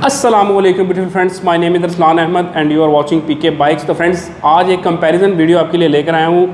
अस्सलामुअलैकुम beautiful friends, my name is Raslan Ahmed and you are watching PK bikes. तो friends, आज एक कंपैरिजन वीडियो आपके लिए लेकर आया हूँ।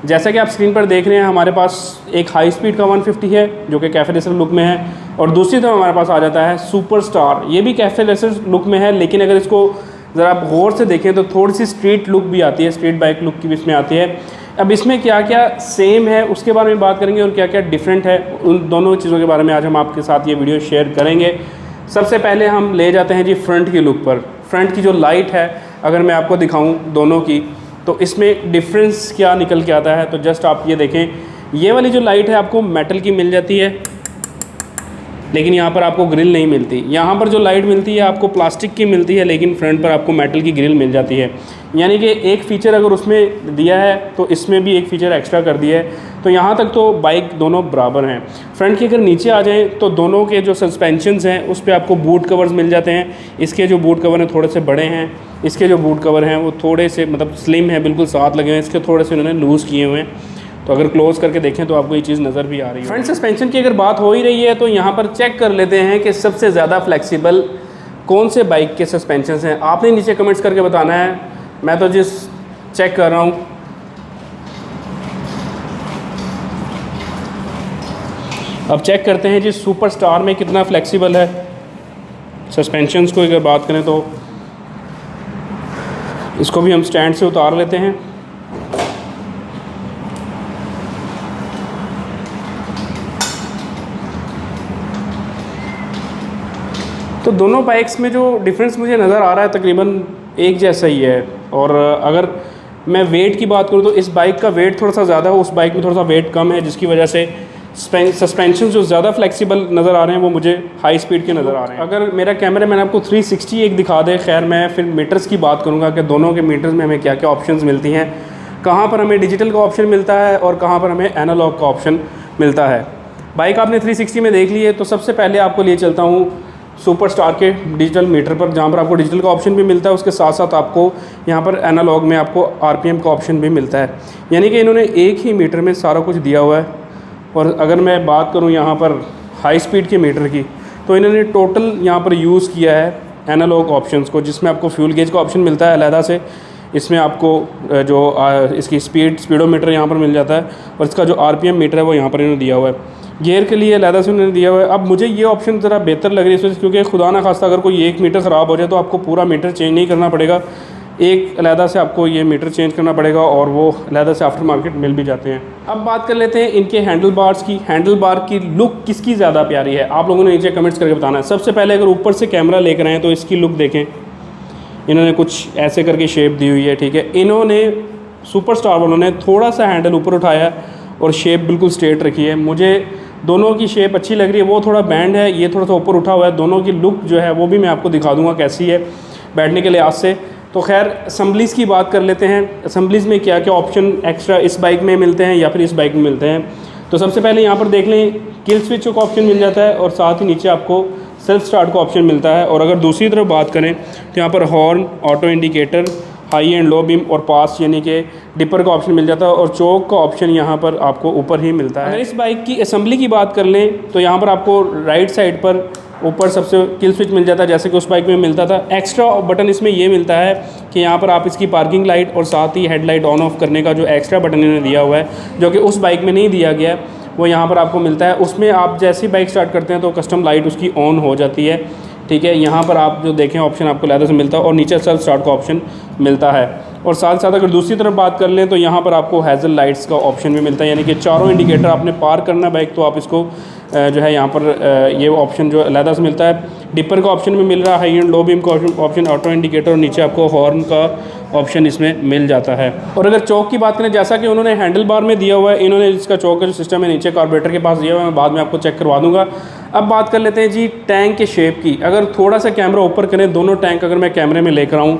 जैसा कि आप स्क्रीन पर देख रहे हैं, हमारे पास एक हाई स्पीड का 150 है जो कि कैफे रेसर लुक में है, और दूसरी तरफ हमारे पास आ जाता है सुपर स्टार। ये भी कैफे रेसर लुक में है, लेकिन अगर इसको ज़रा आप गौर से देखें तो थोड़ी सी स्ट्रीट लुक भी आती है, स्ट्रीट बाइक लुक की भी इसमें आती है। अब इसमें क्या क्या सेम है उसके बारे में बात करेंगे और क्या क्या डिफरेंट है, उन दोनों चीज़ों के बारे में आज हम आपके साथ ये वीडियो शेयर करेंगे। सबसे पहले हम ले जाते हैं जी फ्रंट की लुक पर। फ्रंट की जो लाइट है अगर मैं आपको दिखाऊं दोनों की, तो इसमें डिफरेंस क्या निकल के आता है। तो जस्ट आप ये देखें, ये वाली जो लाइट है आपको मेटल की मिल जाती है, लेकिन यहाँ पर आपको ग्रिल नहीं मिलती। यहाँ पर जो लाइट मिलती है आपको प्लास्टिक की मिलती है, लेकिन फ्रंट पर आपको मेटल की ग्रिल मिल जाती है। यानी कि एक फ़ीचर अगर उसमें दिया है तो इसमें भी एक फ़ीचर एक्स्ट्रा कर दिया है। तो यहाँ तक तो बाइक दोनों बराबर हैं। फ्रंट की अगर नीचे आ जाएँ तो दोनों के जो सस्पेंशंस हैं उस पर आपको बूट कवर्स मिल जाते हैं। इसके जो बूट कवर हैं थोड़े से बड़े हैं, इसके जो बूट कवर हैं वो थोड़े से मतलब स्लिम है, बिल्कुल साथ लगे हुए हैं। इसके थोड़े से उन्होंने लूज़ किए हुए हैं, तो अगर क्लोज़ करके देखें तो आपको ये चीज़ नज़र भी आ रही है। फ्रंट सस्पेंशन की अगर बात हो ही रही है तो यहाँ पर चेक कर लेते हैं कि सबसे ज़्यादा फ्लेक्सिबल कौन से बाइक के सस्पेंशन हैं। आपने नीचे कमेंट्स करके बताना है, मैं तो जिस चेक कर रहा हूँ। अब चेक करते हैं जी सुपर स्टार में कितना फ्लेक्सिबल है। सस्पेंशंस को अगर बात करें तो इसको भी हम स्टैंड से उतार लेते हैं। तो दोनों बाइक्स में जो डिफरेंस मुझे नज़र आ रहा है तकरीबन एक जैसा ही है। और अगर मैं वेट की बात करूँ तो इस बाइक का वेट थोड़ा सा ज़्यादा है, उस बाइक में थोड़ा सा वेट कम है, जिसकी वजह से सस्पेंशन जो ज़्यादा फ्लेक्सिबल नज़र आ रहे हैं वो मुझे हाई स्पीड के नज़र आ रहे हैं। अगर मेरा कैमरा मैंने आपको 360 एक दिखा दे, खैर मैं फिर मीटर्स की बात करूँगा कि दोनों के मीटर्स में हमें क्या क्या ऑप्शंस मिलती हैं, कहाँ पर हमें डिजिटल का ऑप्शन मिलता है और कहाँ पर हमें एनालॉग का ऑप्शन मिलता है। बाइक आपने 360 में देख ली है, तो सबसे पहले आपको लिए चलता हूँ सुपर स्टार के डिजिटल मीटर पर, जहाँ पर आपको डिजिटल का ऑप्शन भी मिलता है, उसके साथ साथ आपको यहाँ पर एनालॉग में आपको आरपीएम का ऑप्शन भी मिलता है। यानी कि इन्होंने एक ही मीटर में सारा कुछ दिया हुआ है। और अगर मैं बात करूँ यहाँ पर हाई स्पीड के मीटर की, तो इन्होंने टोटल यहाँ पर यूज़ किया है एनालॉग ऑप्शंस को, जिसमें आपको फ्यूल गेज का ऑप्शन मिलता है अलहदा से। इसमें आपको जो इसकी स्पीडोमीटर यहाँ पर मिल जाता है, और इसका जो आरपीएम मीटर है वो यहाँ पर इन्होंने दिया हुआ है। गियर के लिए अलहदा से उन्होंने दिया हुआ है। अब मुझे ये ऑप्शन ज़रा बेहतर लग रही है इस वजह से, क्योंकि खुदा ना खास्ता अगर कोई एक मीटर ख़राब हो जाए तो आपको पूरा मीटर चेंज नहीं करना पड़ेगा, एक अलहदा से आपको ये मीटर चेंज करना पड़ेगा, और वो अलहदा से आफ्टर मार्केट मिल भी जाते हैं। अब बात कर लेते हैं इनके हैंडल बार्स की। हैंडल बार की लुक किसकी ज़्यादा प्यारी है, आप लोगों ने नीचे कमेंट्स करके बताना है। सबसे पहले अगर ऊपर से कैमरा लेकर आएँ तो इसकी लुक देखें, इन्होंने कुछ ऐसे करके शेप दी हुई है, ठीक है। इन्होंने सुपर स्टार वालों ने थोड़ा सा हैंडल ऊपर उठाया और शेप बिल्कुल स्ट्रेट रखी है। मुझे दोनों की शेप अच्छी लग रही है। वो थोड़ा बैंड है, ये थोड़ा सा ऊपर उठा हुआ है। दोनों की लुक जो है वो भी मैं आपको दिखा दूंगा कैसी है बैठने के लिहाज से। तो खैर असम्बलीज़ की बात कर लेते हैं। असम्बलीज़ में क्या क्या ऑप्शन एक्स्ट्रा इस बाइक में मिलते हैं या फिर इस बाइक में मिलते हैं। तो सबसे पहले यहाँ पर देख लें, किल स्विच का ऑप्शन मिल जाता है, और साथ ही नीचे आपको सेल्फ स्टार्ट का ऑप्शन मिलता है। और अगर दूसरी तरफ बात करें तो यहाँ पर horn, auto indicator, high and low beam और पास यानी कि डिपर का ऑप्शन मिल जाता है, और चौक का ऑप्शन यहाँ पर आपको ऊपर ही मिलता है। अगर इस बाइक की असेंबली की बात कर लें तो यहाँ पर आपको राइट साइड पर ऊपर सबसे किल स्विच मिल जाता है, जैसे कि उस बाइक में मिलता था। एक्स्ट्रा बटन इसमें ये मिलता है कि यहाँ पर आप इसकी पार्किंग लाइट और साथ ही हेडलाइट ऑन ऑफ करने का जो एक्स्ट्रा बटन इन्होंने दिया हुआ है, जो कि उस बाइक में नहीं दिया गया है, वो यहाँ पर आपको मिलता है। उसमें आप जैसे ही बाइक स्टार्ट करते हैं तो कस्टम लाइट उसकी ऑन हो जाती है, ठीक है। यहाँ पर आप जो देखें ऑप्शन आपको अलग से मिलता है, और नीचे सेल्फ स्टार्ट का ऑप्शन मिलता है। और साथ साथ अगर दूसरी तरफ बात कर लें तो यहाँ पर आपको हैज़ल लाइट्स का ऑप्शन भी मिलता है, यानी कि चारों इंडिकेटर आपने पार करना बाइक तो आप इसको जो है यहाँ पर ये ऑप्शन जो अलग से मिलता है। डिपर का ऑप्शन भी मिल रहा है, हाई एंड लो बीम का ऑप्शन, ऑटो इंडिकेटर, और नीचे आपको हॉर्न का ऑप्शन इसमें मिल जाता है। और अगर चौक की बात करें, जैसा कि उन्होंने हैंडल बार में दिया हुआ है, इन्होंने इसका चौक का जो सिस्टम है नीचे कार्बोरेटर के पास दिया हुआ है, मैं बाद में आपको चेक करवा दूँगा। अब बात कर लेते हैं जी टैंक के शेप की। अगर थोड़ा सा कैमरा ऊपर करें, दोनों टैंक अगर मैं कैमरे में लेकर आऊँ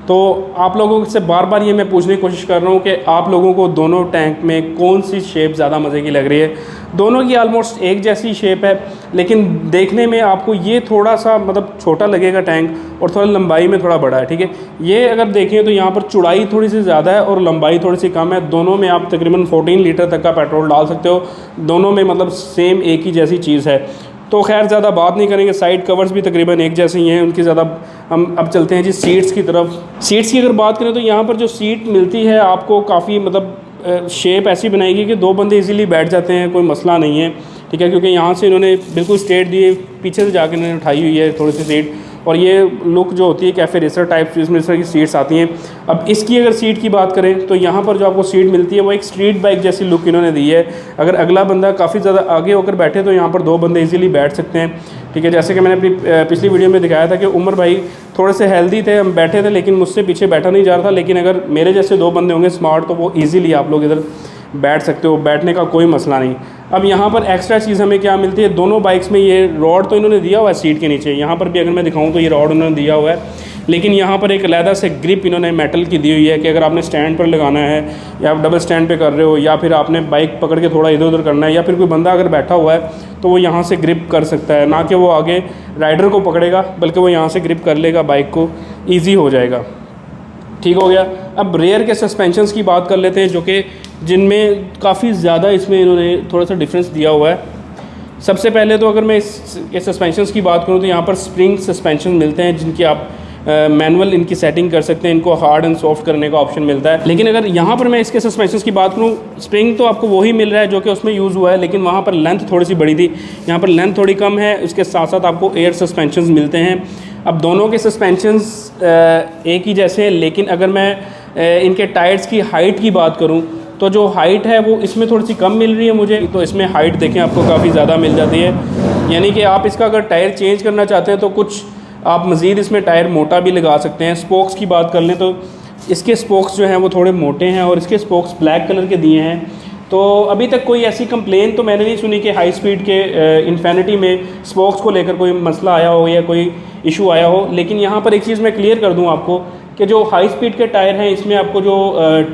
तो आप लोगों से बार बार ये मैं पूछने की कोशिश कर रहा हूँ कि आप लोगों को दोनों टैंक में कौन सी शेप ज़्यादा मज़े की लग रही है। दोनों की आलमोस्ट एक जैसी शेप है, लेकिन देखने में आपको ये थोड़ा सा मतलब छोटा लगेगा टैंक, और थोड़ा लंबाई में थोड़ा बड़ा है, ठीक है। ये अगर देखें तो यहाँ पर चौड़ाई थोड़ी सी ज़्यादा है और लंबाई थोड़ी सी कम है। दोनों में आप तकरीबन 14 लीटर तक का पेट्रोल डाल सकते हो। दोनों में मतलब सेम एक ही जैसी चीज़ है। तो खैर ज़्यादा बात नहीं करेंगे, साइड कवर्स भी तकरीबन एक जैसे ही हैं उनकी। ज़्यादा हम अब चलते हैं जी सीट्स की तरफ। सीट्स की अगर बात करें तो यहाँ पर जो सीट मिलती है आपको काफ़ी मतलब शेप ऐसी बनाएगी कि 2 बंदे इजीली बैठ जाते हैं, कोई मसला नहीं है, ठीक है। क्योंकि यहाँ से इन्होंने बिल्कुल स्ट्रेट दिए, पीछे से जाकर इन्होंने उठाई हुई है थोड़ी सी सीट, और ये लुक जो होती है कैफ़े रेसर टाइप इसमें इस तरह की सीट्स आती हैं। अब इसकी अगर सीट की बात करें तो यहाँ पर जो आपको सीट मिलती है वो एक स्ट्रीट बाइक जैसी लुक इन्होंने दी है। अगर अगला बंदा काफ़ी ज़्यादा आगे होकर बैठे तो यहाँ पर 2 बंदे इजीली बैठ सकते हैं, ठीक है। जैसे कि मैंने अपनी पिछली वीडियो में दिखाया था कि उमर भाई थोड़े से हेल्दी थे, हम बैठे थे, लेकिन मुझसे पीछे बैठा नहीं जा रहा था। लेकिन अगर मेरे जैसे 2 बंदे होंगे स्मार्ट तो वो ईज़िली आप लोग इधर बैठ सकते हो, बैठने का कोई मसला नहीं। अब यहाँ पर एक्स्ट्रा चीज़ हमें क्या मिलती है, दोनों बाइक्स में ये रॉड तो इन्होंने दिया हुआ है सीट के नीचे, यहाँ पर भी अगर मैं दिखाऊँ तो ये रॉड उन्होंने दिया हुआ है, लेकिन यहाँ पर एक अलहदा से ग्रिप इन्होंने मेटल की दी हुई है कि अगर आपने स्टैंड पर लगाना है या आप डबल स्टैंड पे कर रहे हो या फिर आपने बाइक पकड़ के थोड़ा इधर उधर करना है या फिर कोई बंदा अगर बैठा हुआ है तो वो यहाँ से ग्रिप कर सकता है, ना कि वो आगे राइडर को पकड़ेगा बल्कि वो यहाँ से ग्रिप कर लेगा, बाइक को ईजी हो जाएगा, ठीक हो गया। अब रेयर के सस्पेंशंस की बात कर लेते हैं, जो कि जिनमें काफ़ी ज़्यादा इसमें इन्होंने थोड़ा सा डिफरेंस दिया हुआ है। सबसे पहले तो अगर मैं इसके सस्पेंशंस की बात करूं तो यहाँ पर स्प्रिंग सस्पेंशन मिलते हैं, जिनकी आप मैनुअल इनकी सेटिंग कर सकते हैं, इनको हार्ड एंड सॉफ्ट करने का ऑप्शन मिलता है। लेकिन अगर यहाँ पर मैं इसके सस्पेंशंस की बात करूँ, स्प्रिंग तो आपको वही मिल रहा है जो कि उसमें यूज़ हुआ है, लेकिन वहाँ पर लेंथ थोड़ी सी बड़ी थी, यहाँ पर लेंथ थोड़ी कम है। इसके साथ साथ आपको एयर सस्पेंशंस मिलते हैं। अब दोनों के सस्पेंशंस एक ही जैसे हैं, लेकिन अगर मैं इनके टायर्स की हाइट की बात करूं तो जो हाइट है वो इसमें थोड़ी सी कम मिल रही है मुझे, तो इसमें हाइट देखें आपको काफ़ी ज़्यादा मिल जाती है। यानी कि आप इसका अगर टायर चेंज करना चाहते हैं तो कुछ आप मज़ीद इसमें टायर मोटा भी लगा सकते हैं। स्पोक्स की बात कर लें तो इसके स्पोक्स जो हैं वो थोड़े मोटे हैं और इसके स्पोक्स ब्लैक कलर के दिए हैं। तो अभी तक कोई ऐसी कंप्लेन तो मैंने नहीं सुनी कि हाई स्पीड के इन्फिनिटी में स्पोक्स को लेकर कोई मसला आया हो या कोई इशू आया हो। लेकिन यहाँ पर एक चीज़ मैं क्लियर कर दूँ आपको कि जो हाई स्पीड के टायर हैं इसमें आपको जो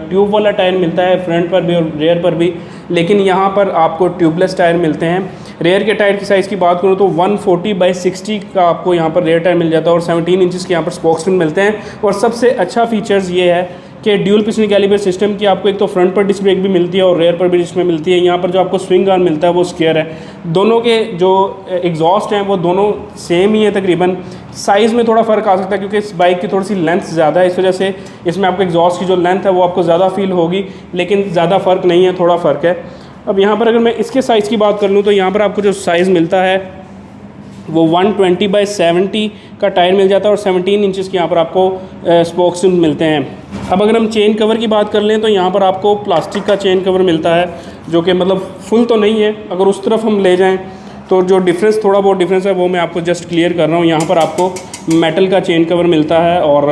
ट्यूब वाला टायर मिलता है फ्रंट पर भी और रेयर पर भी, लेकिन यहाँ पर आपको ट्यूबलेस टायर मिलते हैं। रेयर के टायर की साइज़ की बात करूँ तो 140/60 का आपको यहाँ पर रेयर टायर मिल जाता है और 17 इंचज़ के यहाँ पर स्पोक्स मिलते हैं। और सबसे अच्छा फीचर्स ये है कि ड्यूल पिस्टन कैलिबर सिस्टम की आपको एक तो फ्रंट पर डिस्क ब्रेक भी मिलती है और रेयर पर भी जिसमें मिलती है। यहाँ पर जो आपको स्विंग आर्म मिलता है वो स्क्वायर है। दोनों के जो एग्जॉस्ट हैं वो दोनों सेम ही है तकरीबन, साइज़ में थोड़ा फ़र्क आ सकता है क्योंकि इस बाइक की थोड़ी सी लेंथ ज़्यादा है, इस वजह से इसमें आपको एग्जॉस्ट की जो लेंथ है वो आपको ज़्यादा फील होगी, लेकिन ज़्यादा फ़र्क नहीं है, थोड़ा फ़र्क है। अब यहाँ पर अगर मैं इसके साइज़ की बात कर लूँ तो यहाँ पर आपको जो साइज़ मिलता है वो 120/70 का टायर मिल जाता है और 17 इंचज़ के यहाँ पर आपको स्पोक्स मिलते हैं। अब अगर हम चेन कवर की बात कर लें तो यहाँ पर आपको प्लास्टिक का चेन कवर मिलता है, जो कि मतलब फुल तो नहीं है। अगर उस तरफ हम ले जाएं तो जो डिफरेंस थोड़ा बहुत डिफरेंस है वो मैं आपको जस्ट क्लियर कर रहा हूँ। यहाँ पर आपको मेटल का चेन कवर मिलता है और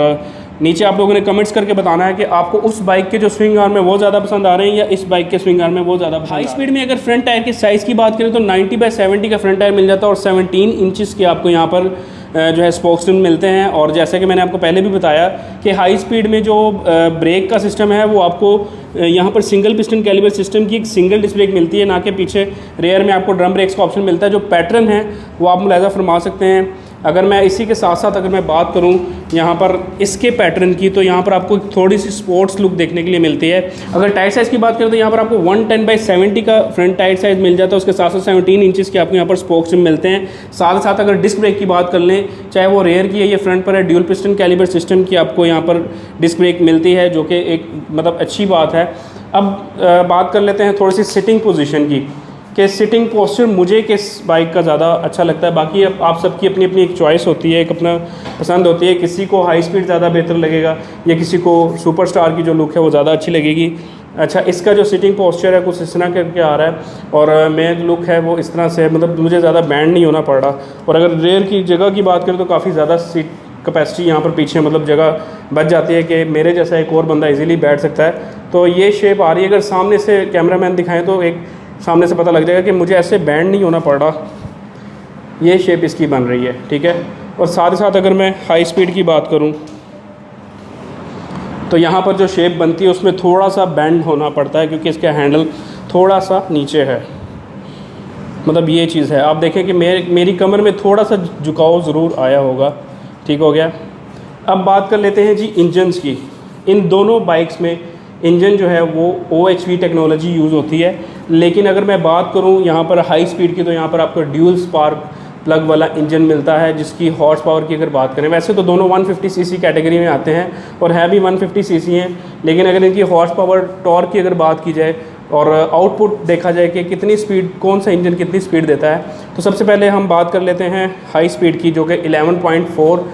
नीचे आप लोगों ने कमेंट्स करके बताना है कि आपको उस बाइक के जो स्विंग आर्म है वो ज़्यादा पसंद आ रहे हैं या इस बाइक के स्विंग आर्म में वो ज़्यादा पसंद। हाई स्पीड में अगर फ्रंट टायर की साइज़ की बात करें तो 90/70 का फ्रंट टायर मिल जाता है और 17 इंचज़ के आपको यहाँ पर जो है स्पोक्स मिलते हैं। और जैसे कि मैंने आपको पहले भी बताया कि हाई स्पीड में जो ब्रेक का सिस्टम है वो आपको यहाँ पर सिंगल पिस्टन कैलिबर सिस्टम की एक सिंगल डिस्क ब्रेक मिलती है, ना कि पीछे रेयर में आपको ड्रम ब्रेक्स का ऑप्शन मिलता है। जो पैटर्न है वो आप मुलाहिज़ा फरमा सकते हैं। अगर मैं इसी के साथ साथ अगर मैं बात करूं यहाँ पर इसके पैटर्न की तो यहाँ पर आपको थोड़ी सी स्पोर्ट्स लुक देखने के लिए मिलती है। अगर टायर साइज़ की बात करें तो यहाँ पर आपको 110/70 का फ्रंट टायर साइज़ मिल जाता है, उसके साथ साथ 17 इंचज़ के आपको यहाँ पर स्पोक्स मिलते हैं। साथ साथ अगर डिस्क ब्रेक की बात कर लें, चाहे वो रेयर की है या फ्रंट पर है, ड्यूल पिस्टन कैलिबर सिस्टम की आपको यहाँ पर डिस्क ब्रेक मिलती है, जो कि एक मतलब अच्छी बात है। अब बात कर लेते हैं थोड़ी सी सिटिंग पोजीशन की कि सिटिंग पोस्चर मुझे किस बाइक का ज़्यादा अच्छा लगता है। बाकी आप सबकी अपनी अपनी एक चॉइस होती है, एक अपना पसंद होती है। किसी को हाई स्पीड ज़्यादा बेहतर लगेगा या किसी को सुपरस्टार की जो लुक है वो ज़्यादा अच्छी लगेगी। अच्छा, इसका जो सिटिंग पोस्चर है कुछ इस तरह करके आ रहा है और मेन लुक है वो इस तरह से, मतलब मुझे ज़्यादा बैंड नहीं होना पड़ रहा। और अगर रेयर की जगह की बात करें तो काफ़ी ज़्यादा सीट कैपेसिटी यहाँ पर पीछे मतलब जगह बच जाती है कि मेरे जैसा एक और बंदा इजीली बैठ सकता है। तो ये शेप आ रही है। अगर सामने से कैमरामैन दिखाएं तो एक सामने से पता लग जाएगा कि मुझे ऐसे बैंड नहीं होना पड़ रहा, ये शेप इसकी बन रही है, ठीक है। और साथ ही साथ अगर मैं हाई स्पीड की बात करूं तो यहाँ पर जो शेप बनती है उसमें थोड़ा सा बैंड होना पड़ता है क्योंकि इसका हैंडल थोड़ा सा नीचे है, मतलब ये चीज़ है। आप देखें कि मेरी कमर में थोड़ा सा झुकाव ज़रूर आया होगा, ठीक हो गया। अब बात कर लेते हैं जी इंजन्स की। इन दोनों बाइक्स में इंजन जो है वो OHV टेक्नोलॉजी यूज़ होती है, लेकिन अगर मैं बात करूं यहाँ पर हाई स्पीड की तो यहाँ पर आपको ड्यूल स्पार्क प्लग वाला इंजन मिलता है, जिसकी हॉर्स पावर की अगर बात करें, वैसे तो दोनों 150 सीसी कैटेगरी में आते हैं और है भी 150 सीसी हैं, लेकिन अगर इनकी हॉर्स पावर टॉर्क की अगर बात की जाए और आउटपुट देखा जाए कि कितनी स्पीड, कौन सा इंजन कितनी स्पीड देता है, तो सबसे पहले हम बात कर लेते हैं हाई स्पीड की, जो कि 11.4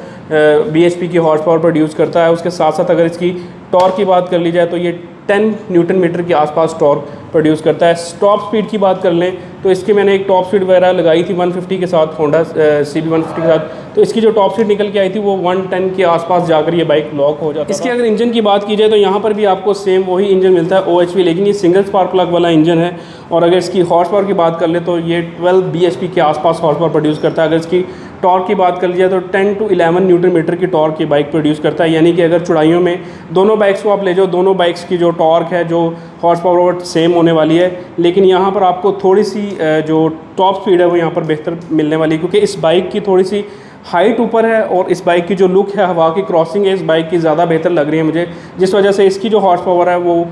bhp की हॉर्स पावर प्रोड्यूस करता है। उसके साथ साथ अगर इसकी टॉर्क की बात कर ली जाए तो ये 10 न्यूटन मीटर के आसपास टॉर्क प्रोड्यूस करता है। टॉप स्पीड की बात कर लें तो इसकी मैंने एक टॉप स्पीड वगैरह लगाई थी 150 के साथ, होंडा CB 150 के साथ, तो इसकी जो टॉप स्पीड निकल के आई थी वो 110 के आसपास जाकर ये बाइक लॉक हो जाती है। इसके अगर इंजन की बात की जाए तो यहाँ पर भी आपको सेम वही इंजन मिलता है OHV, लेकिन ये सिंगल स्पार्क प्लग वाला इंजन है। और अगर इसकी हॉर्स पावर की बात कर ले तो ये 12 bhp के आसपास हॉर्स पावर प्रोड्यूस करता है। अगर इसकी टॉर्क की बात कर ली जाए तो 10 to 11 न्यूटन मीटर की टॉर्क की बाइक प्रोड्यूस करता है। यानी कि अगर चौड़ाइयों में दोनों बाइक्स को आप ले जाओ, दोनों बाइक्स की जो टॉर्क है, जो हॉर्स पावर सेम होने वाली है, लेकिन यहाँ पर आपको थोड़ी सी जो टॉप स्पीड है वो यहाँ पर बेहतर मिलने वाली है, क्योंकि इस बाइक की थोड़ी सी हाइट ऊपर है और इस बाइक की जो लुक है, हवा की क्रॉसिंग है इस बाइक की ज़्यादा बेहतर लग रही है मुझे, जिस वजह से इसकी जो हॉर्स पावर है वो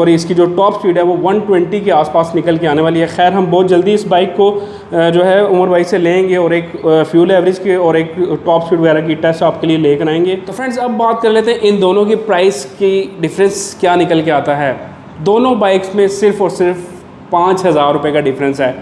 इसकी जो टॉप स्पीड है वो 120 के आसपास निकल के आने वाली है। खैर हम बहुत जल्दी इस बाइक को जो है उमर भाई से लेंगे और एक फ्यूल एवरेज के और एक टॉप स्पीड वगैरह की टेस्ट आपके लिए लेकर आएंगे। तो फ्रेंड्स अब बात कर लेते हैं इन दोनों की प्राइस की डिफरेंस क्या निकल के आता है। दोनों बाइक्स में सिर्फ और सिर्फ 5,000 रुपये का डिफरेंस है।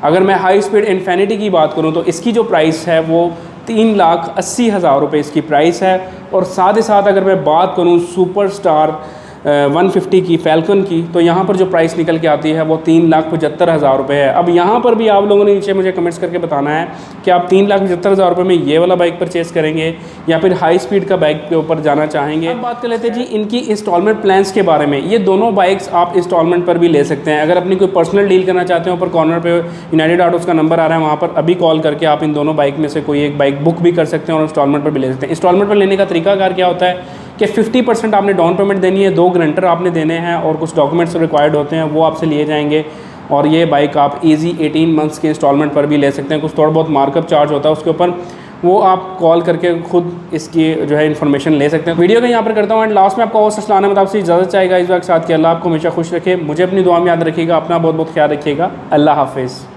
अगर मैं हाई स्पीड इन्फिनिटी की बात करूँ तो इसकी जो प्राइस है वो 3,80,000 रुपये इसकी प्राइस है। और साथ ही साथ अगर मैं बात करूँ सुपर स्टार 150 की फैल्कन की, तो यहाँ पर जो प्राइस निकल के आती है वो 3,75,000 रुपये है। अब यहाँ पर भी आप लोगों ने नीचे मुझे कमेंट्स करके बताना है कि आप 3,75,000 रुपये में ये वाला बाइक परचेज़ करेंगे या फिर हाई स्पीड का बाइक के ऊपर जाना चाहेंगे। अब बात कर लेते हैं जी इनकी इंस्टॉलमेंट प्लान्स के बारे में। ये दोनों बाइक्स आप इंस्टॉलमेंट पर भी ले सकते हैं। अगर अपनी कोई पर्सनल डील करना चाहते हैं, ऊपर कॉर्नर पर यूनाइटेड ऑटोज़ का नंबर आ रहा है, वहाँ पर अभी कॉल करके आप इन दोनों बाइक में से कोई एक बाइक बुक भी कर सकते हैं और इंस्टॉलमेंट पर भी ले सकते हैं। इंस्टॉलमेंट पर लेने का तरीकाकार क्या होता है कि 50% आपने डाउन पेमेंट देनी है, 2 गारंटर आपने देने हैं और कुछ डॉक्यूमेंट्स रिक्वायर्ड होते हैं वो आपसे लिए जाएंगे और ये बाइक आप इजी 18 मंथ्स के इंस्टॉलमेंट पर भी ले सकते हैं। कुछ थोड़ा बहुत मार्कअप चार्ज होता है उसके ऊपर, वो आप कॉल करके खुद इसकी जो है इन्फॉर्मेशन ले सकते हैं। वीडियो को यहाँ पर करता हूँ एंड लास्ट में आपका होस्ट अस्लान अहमद आपसे इजाज़त चाहेगा इस वक्त साथ कि अल्लाह आपको हमेशा खुश रखे। मुझे अपनी दुआ में याद रखिएगा, अपना बहुत बहुत ख्याल रखिएगा। अल्लाह हाफिज़।